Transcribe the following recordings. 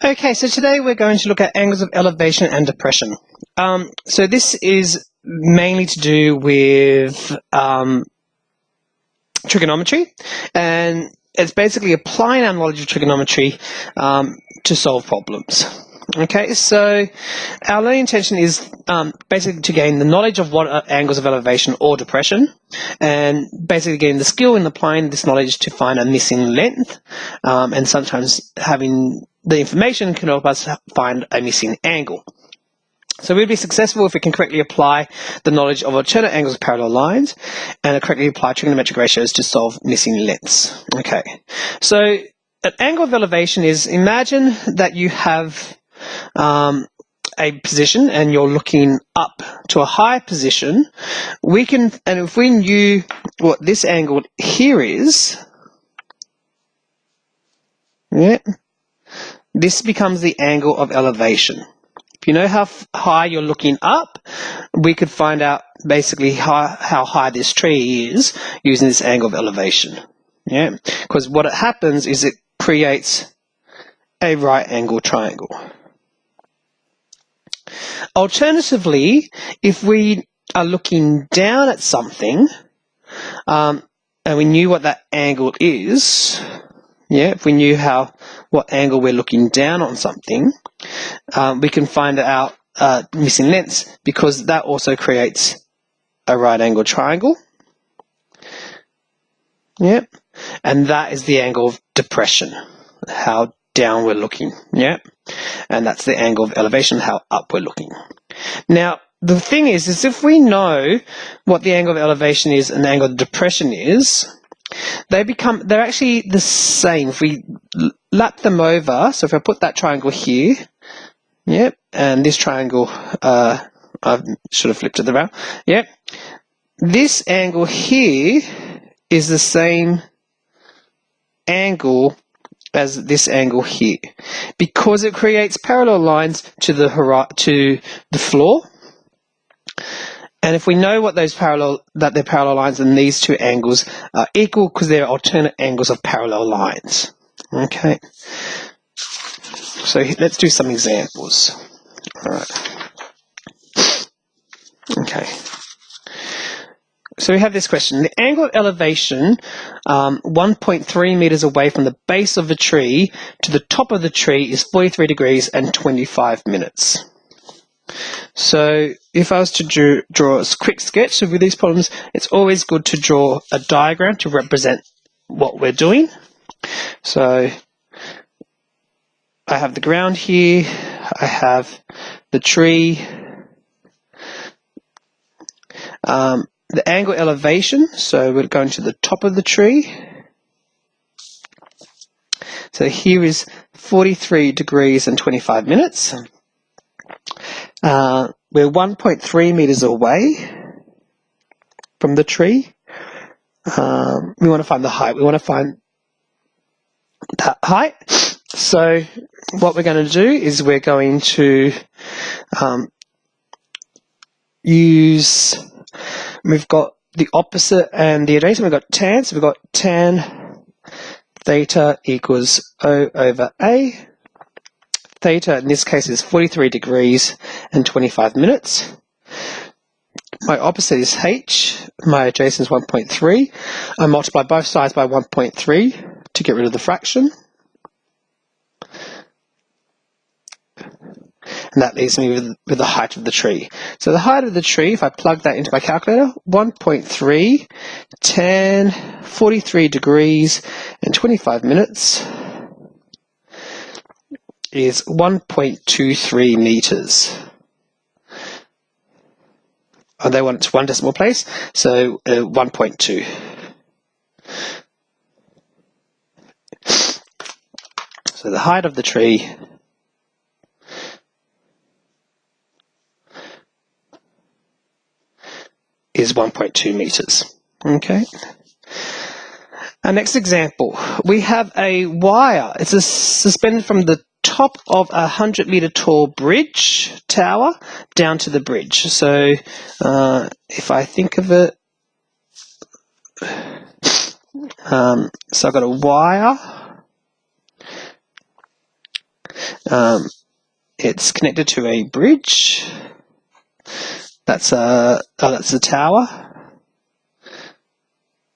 Okay, so today we're going to look at angles of elevation and depression. So this is mainly to do with trigonometry, and it's basically applying our knowledge of trigonometry to solve problems. Okay, so our learning intention is basically to gain the knowledge of what are angles of elevation or depression, and basically getting the skill in applying this knowledge to find a missing length, and sometimes having the information can help us find a missing angle. So we'll be successful if we can correctly apply the knowledge of alternate angles of parallel lines and correctly apply trigonometric ratios to solve missing lengths. Okay, so an angle of elevation is, imagine that you have a position and you're looking up to a high position. And if we knew what this angle here is, this becomes the angle of elevation. If you know how high you're looking up, we could find out basically how high this tree is using this angle of elevation. Yeah, because what it happens is it creates a right angle triangle. Alternatively, if we are looking down at something and we knew what that angle is, if we knew what angle we're looking down on something, we can find out missing lengths, because that also creates a right angle triangle. And that is the angle of depression, how down we're looking. And that's the angle of elevation, how up we're looking. Now, the thing is if we know what the angle of elevation is and the angle of depression is, they're actually the same. If we lap them over, so if I put that triangle here, and this triangle, I should have flipped it around. This angle here is the same angle as this angle here, because it creates parallel lines to the floor. And if we know what they're parallel lines, then these two angles are equal because they're alternate angles of parallel lines. Okay. So let's do some examples. All right. Okay. So we have this question. The angle of elevation 1.3 meters away from the base of the tree to the top of the tree is 43 degrees and 25 minutes. So if I was to draw a quick sketch of these problems, it's always good to draw a diagram to represent what we're doing. So I have the ground here, I have the tree, the angle elevation, so we're going to the top of the tree. So here is 43 degrees and 25 minutes. We're 1.3 meters away from the tree. We want to find the height. We want to find that height. So what we're going to do is we're going to we've got the opposite and the adjacent. We've got tan, so we've got tan theta equals O over A. Theta in this case is 43 degrees and 25 minutes. My opposite is H, my adjacent is 1.3. I multiply both sides by 1.3 to get rid of the fraction. And that leaves me with the height of the tree. So the height of the tree, if I plug that into my calculator, 1.3 tan 43 degrees and 25 minutes is 1.23 meters. And they want it to one decimal place, so 1.2. So the height of the tree is 1.2 meters. Okay. Our next example, we have a wire. It's suspended from the top of a 100-meter tall bridge tower down to the bridge. So if I think of it, so I've got a wire It's connected to a bridge. That's a tower,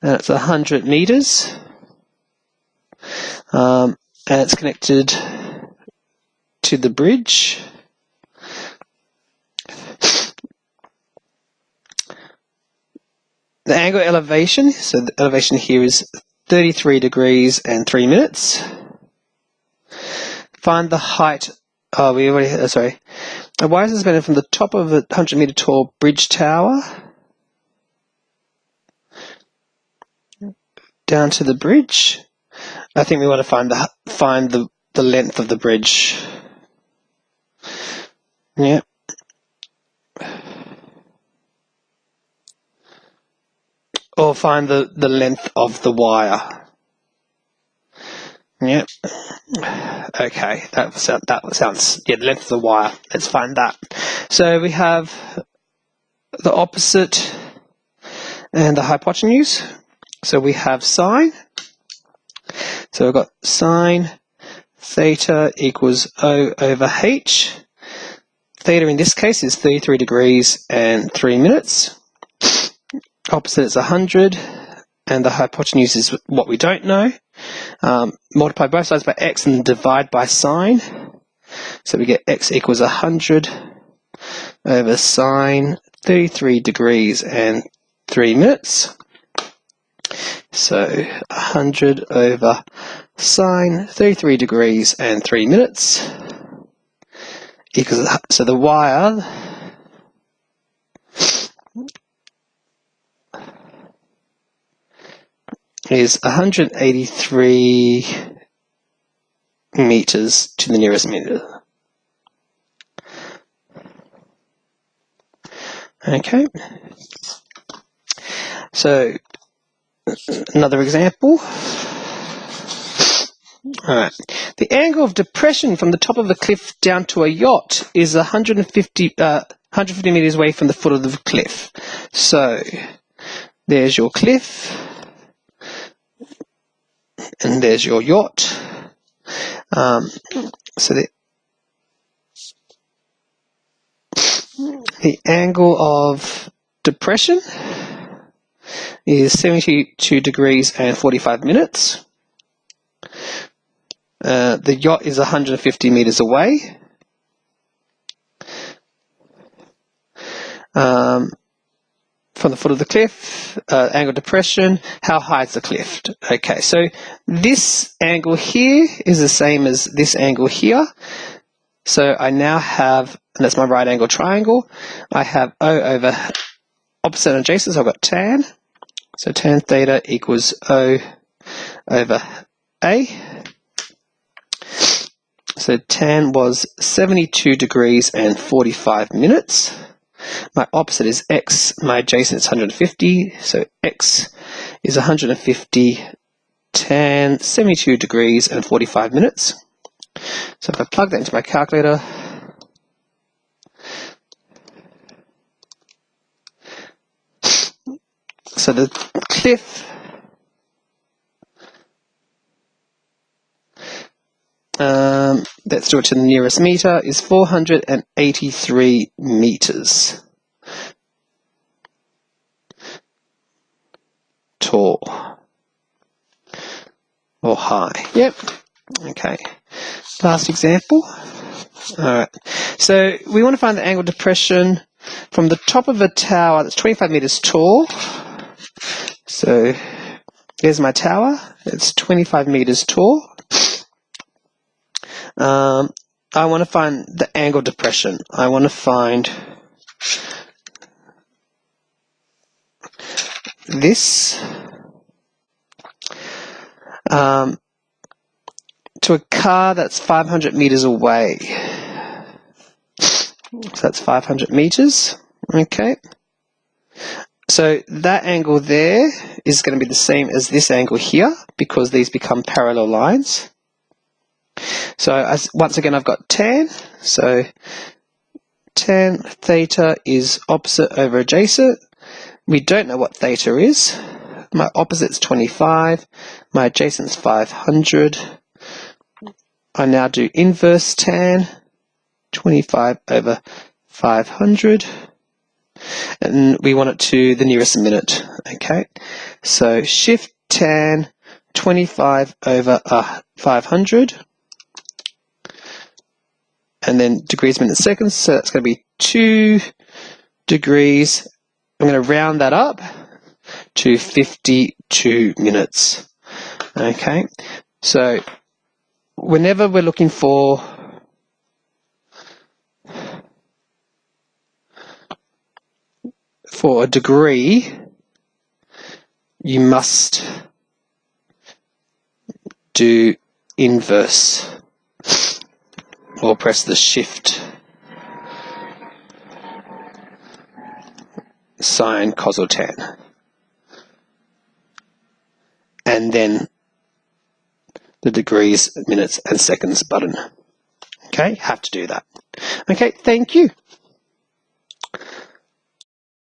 and it's 100 meters. And it's connected to the bridge. The angle elevation, so the elevation here is 33 degrees and 3 minutes. Find the height. Oh, we already. Sorry. A wire suspended from the top of a 100-meter tall bridge tower down to the bridge. I think we want to find the length of the bridge. Yeah. Or find the length of the wire. Yeah. Okay, that sounds, yeah, the length of the wire. Let's find that. So we have the opposite and the hypotenuse. So we have sine. So we've got sine theta equals O over h. Theta in this case is 33 degrees and 3 minutes. Opposite is 100, and the hypotenuse is what we don't know. Multiply both sides by x and divide by sine. So we get x equals 100 over sine 33 degrees and 3 minutes. So 100 over sine 33 degrees and 3 minutes equals, so the wire is 183 meters to the nearest meter. Okay. So another example. Alright. The angle of depression from the top of a cliff down to a yacht is 150 meters away from the foot of the cliff. So there's your cliff. And there's your yacht. So the angle of depression is 72 degrees and 45 minutes. The yacht is 150 meters away. From the foot of the cliff, angle of depression, how high is the cliff? Okay, so this angle here is the same as this angle here. So I now have, and that's my right angle triangle, I have O over opposite and adjacent, so I've got tan. So tan theta equals O over A. So tan was 72 degrees and 45 minutes. My opposite is x, my adjacent is 150, so x is 150 tan 72 degrees and 45 minutes. So if I plug that into my calculator, so the cliff let's do it to the nearest meter, is 483 meters tall or high. Yep. Okay. Last example. Alright. So we want to find the angle of depression from the top of a tower that's 25 meters tall. So there's my tower. It's 25 meters tall. I want to find the angle of depression. I want to find this to a car that's 500 meters away. So that's 500 meters. Okay. So that angle there is going to be the same as this angle here because these become parallel lines. So once again, I've got tan. So tan theta is opposite over adjacent. We don't know what theta is. My opposite's 25. My adjacent's 500. I now do inverse tan 25 over 500, and we want it to the nearest minute. Okay, so shift tan 25 over 500, and then degrees, minutes, seconds, so that's going to be 2 degrees. I'm going to round that up to 52 minutes. Okay, so whenever we're looking for a degree, you must do inverse or press the shift sine, cos or tan, and then the degrees, minutes and seconds button. Okay, have to do that. Okay, thank you.